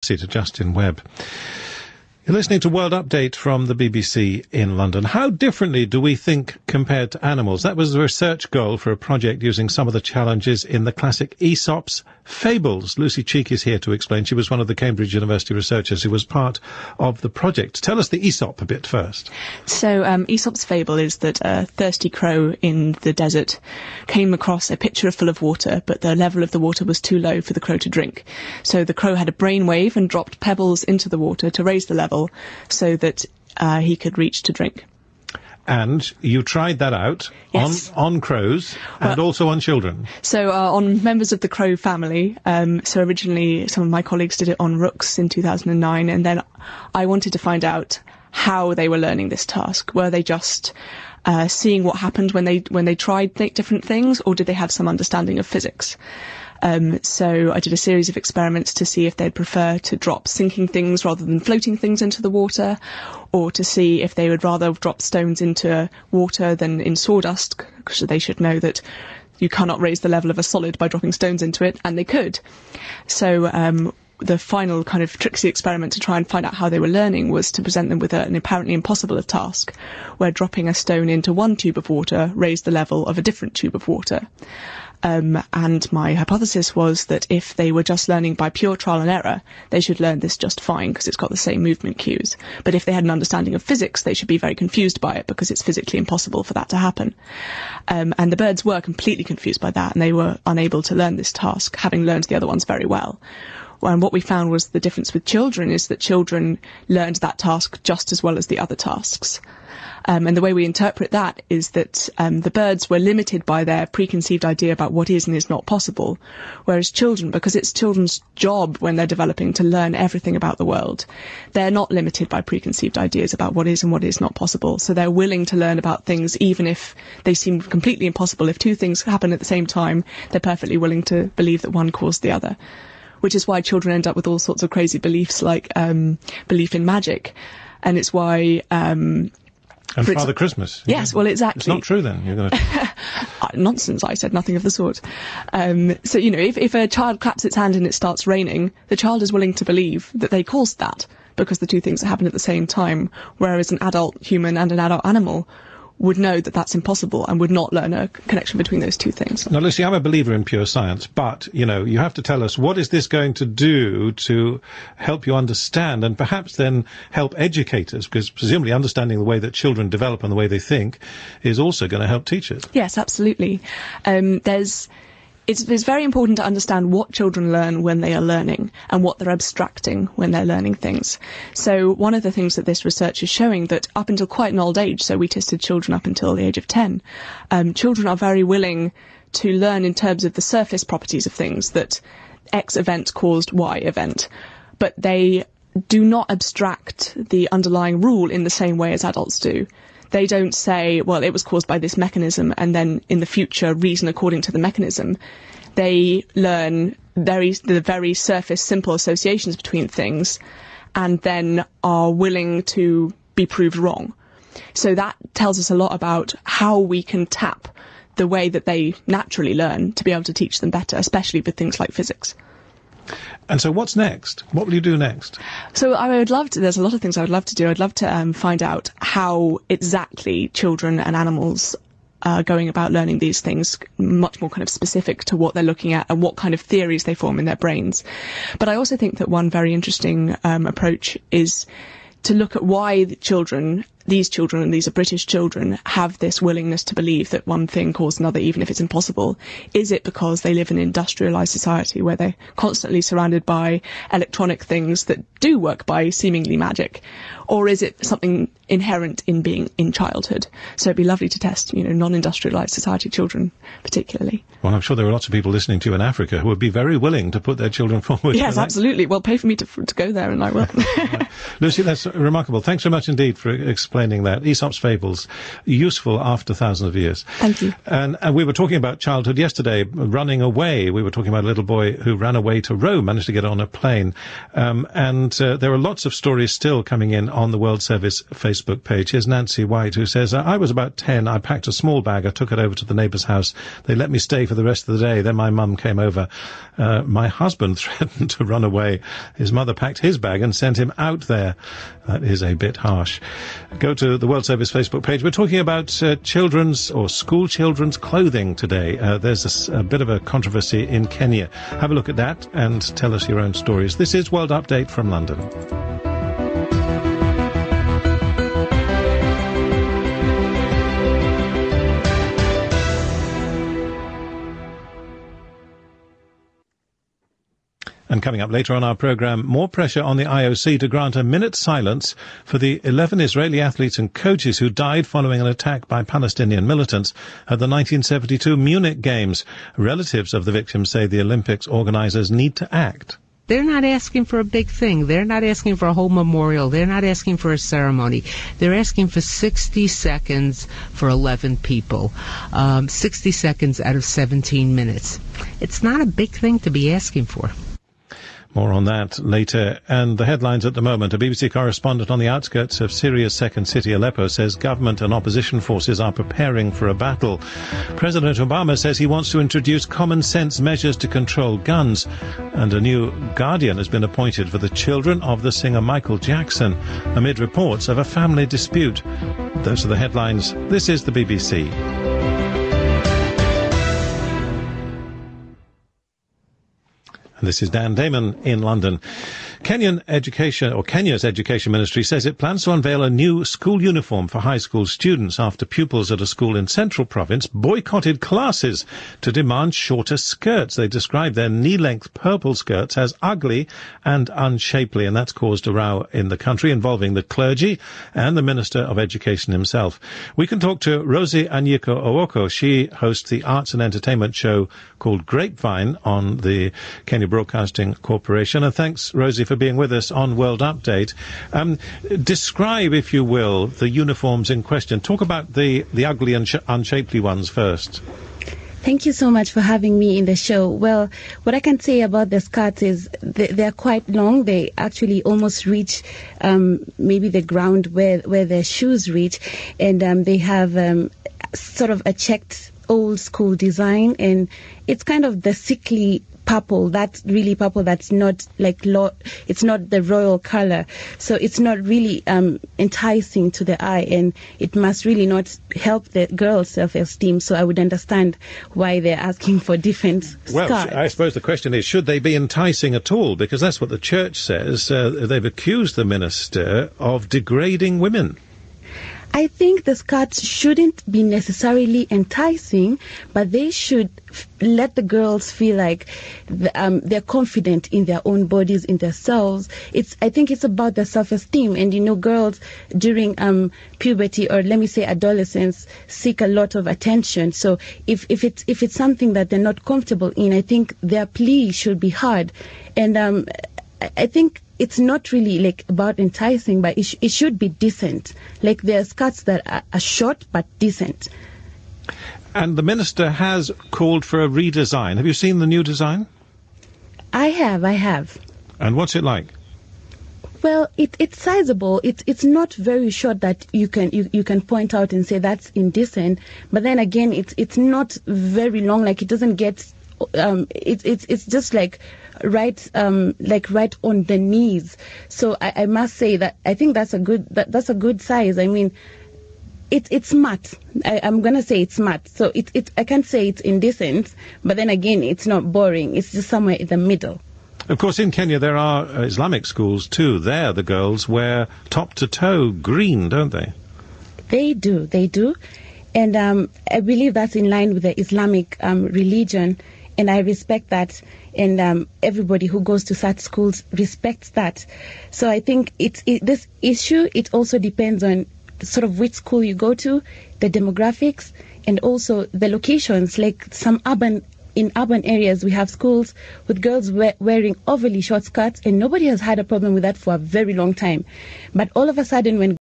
To Justin Webb. You're listening to World Update from the BBC in London. How differently do we think compared to animals? That was the research goal for a project using some of the challenges in the classic Aesop's fables. Lucy Cheek is here to explain. She was one of the Cambridge University researchers who was part of the project. Tell us the Aesop a bit first. So Aesop's fable is that a thirsty crow in the desert came across a pitcher full of water, but the level of the water was too low for the crow to drink. So the crow had a brainwave and dropped pebbles into the water to raise the level so that he could reach to drink. And you tried that out on crows and also on children. So on members of the crow family. So originally some of my colleagues did it on rooks in 2009, and then I wanted to find out how they were learning this task. Were they just seeing what happened when they tried different things, or did they have some understanding of physics? So I did a series of experiments to see if they'd prefer to drop sinking things rather than floating things into the water, or to see if they would rather drop stones into water than in sawdust, because they should know that you cannot raise the level of a solid by dropping stones into it, and they could. So the final kind of tricksy experiment to try and find out how they were learning was to present them with an apparently impossible task, where dropping a stone into one tube of water raised the level of a different tube of water. And my hypothesis was that if they were just learning by pure trial and error, they should learn this just fine because it's got the same movement cues. But if they had an understanding of physics, they should be very confused by it because it's physically impossible for that to happen. And the birds were completely confused by that, and they were unable to learn this task, having learned the other ones very well. And what we found was the difference with children is that children learned that task just as well as the other tasks. And the way we interpret that is that the birds were limited by their preconceived idea about what is and is not possible, whereas children, because it's children's job when they're developing to learn everything about the world, they're not limited by preconceived ideas about what is and what is not possible. So they're willing to learn about things even if they seem completely impossible. If two things happen at the same time, they're perfectly willing to believe that one caused the other, which is why children end up with all sorts of crazy beliefs like belief in magic. And it's why... And Father Christmas. Yes, well, exactly. It's not true, then. You're going to... Nonsense, I said nothing of the sort. So, you know, if a child claps its hand and it starts raining, the child is willing to believe that they caused that because the two things happen at the same time, whereas an adult human and an adult animal would know that that's impossible and would not learn a connection between those two things. Now, Lucy, I'm a believer in pure science, but, you know, you have to tell us, what is this going to do to help you understand and perhaps then help educate us? Because presumably understanding the way that children develop and the way they think is also going to help teachers. Yes, absolutely. It's very important to understand what children learn when they are learning and what they're abstracting when they're learning things. So one of the things that this research is showing that up until quite an old age, so we tested children up until the age of 10, children are very willing to learn in terms of the surface properties of things, that X event caused Y event, but they do not abstract the underlying rule in the same way as adults do. They don't say, well, it was caused by this mechanism, and then in the future reason according to the mechanism. They learn the very surface, simple associations between things, and then are willing to be proved wrong. So that tells us a lot about how we can tap the way that they naturally learn to be able to teach them better, especially with things like physics. And so what's next? What will you do next? So I would love to, there's a lot of things I would love to do. I'd love to find out how exactly children and animals are going about learning these things, much more kind of specific to what they're looking at and what kind of theories they form in their brains. But I also think that one very interesting approach is to look at why these children, and these are British children, have this willingness to believe that one thing caused another, even if it's impossible. Is it because they live in an industrialised society where they're constantly surrounded by electronic things that do work by seemingly magic? Or is it something inherent in being in childhood? So it'd be lovely to test, you know, non-industrialised society children particularly. Well, I'm sure there are lots of people listening to you in Africa who would be very willing to put their children forward. Yes, absolutely. Well, pay for me to go there and I will. Lucy, that's remarkable. Thanks so much indeed for explaining explaining that. Aesop's Fables, useful after thousands of years. Thank you. And we were talking about childhood yesterday, running away. We were talking about a little boy who ran away to Rome, managed to get on a plane. And there are lots of stories still coming in on the World Service Facebook page. Here's Nancy White, who says, I was about 10. I packed a small bag. I took it over to the neighbour's house. They let me stay for the rest of the day. Then my mum came over. My husband threatened to run away. His mother packed his bag and sent him out there. That is a bit harsh. Go to the World Service Facebook page. We're talking about children's or school children's clothing today. There's a bit of a controversy in Kenya. Have a look at that and tell us your own stories. This is World Update from London. And coming up later on our programme, more pressure on the IOC to grant a minute's silence for the 11 Israeli athletes and coaches who died following an attack by Palestinian militants at the 1972 Munich Games. Relatives of the victims say the Olympics organisers need to act. They're not asking for a big thing. They're not asking for a whole memorial. They're not asking for a ceremony. They're asking for 60 seconds for 11 people, 60 seconds out of 17 minutes. It's not a big thing to be asking for. More on that later. And the headlines at the moment. A BBC correspondent on the outskirts of Syria's second city, Aleppo, says government and opposition forces are preparing for a battle. President Obama says he wants to introduce common-sense measures to control guns. And a new guardian has been appointed for the children of the singer Michael Jackson, amid reports of a family dispute. Those are the headlines. This is the BBC. This is Dan Damon in London. Kenya's Education Ministry says it plans to unveil a new school uniform for high school students after pupils at a school in Central Province boycotted classes to demand shorter skirts. They described their knee-length purple skirts as ugly and unshapely, and that's caused a row in the country involving the clergy and the Minister of Education himself. We can talk to Rosie Anyiko Owoko. She hosts the arts and entertainment show called Grapevine on the Kenya Broadcasting Corporation. And thanks, Rosie, for being with us on World Update. Describe, if you will, the uniforms in question. Talk about the ugly and unshapely ones first. Thank you so much for having me in the show. Well, what I can say about the skirts is they're quite long. They actually almost reach maybe the ground where their shoes reach. And they have sort of a checked old school design. And it's kind of the sickly purple, that's really purple, that's not like it's not the royal color, so it's not really enticing to the eye, and it must really not help the girls' self-esteem. So I would understand why they're asking for different skirts. Well, I suppose the question is, should they be enticing at all? Because that's what the church says. They've accused the minister of degrading women. I think the skirts shouldn't be necessarily enticing, but they should let the girls feel like they're confident in their own bodies, in themselves. I think it's about their self-esteem. And, girls during puberty, or let me say adolescence, seek a lot of attention. So if it's something that they're not comfortable in, I think their plea should be heard. And I think it's not really like about enticing, but it should be decent. Like there are skirts that are short but decent. And the minister has called for a redesign. Have you seen the new design? I have. And what's it like? Well, it's sizable. It's not very short that you can point out and say that's indecent. But then again, it's not very long. Like it doesn't get. It's just like right on the knees. So I must say that I think that's a good size. I mean, it's smart. I'm gonna say it's smart. So I can't say it's indecent, but then again, it's not boring. It's just somewhere in the middle. Of course, in Kenya there are Islamic schools too. There, the girls wear top to toe green, don't they? They do, and I believe that's in line with the Islamic religion. And I respect that, and everybody who goes to such schools respects that. So I think this issue, it also depends on sort of which school you go to, the demographics, and also the locations. Like in urban areas, we have schools with girls wearing overly short skirts, and nobody has had a problem with that for a very long time. But all of a sudden, when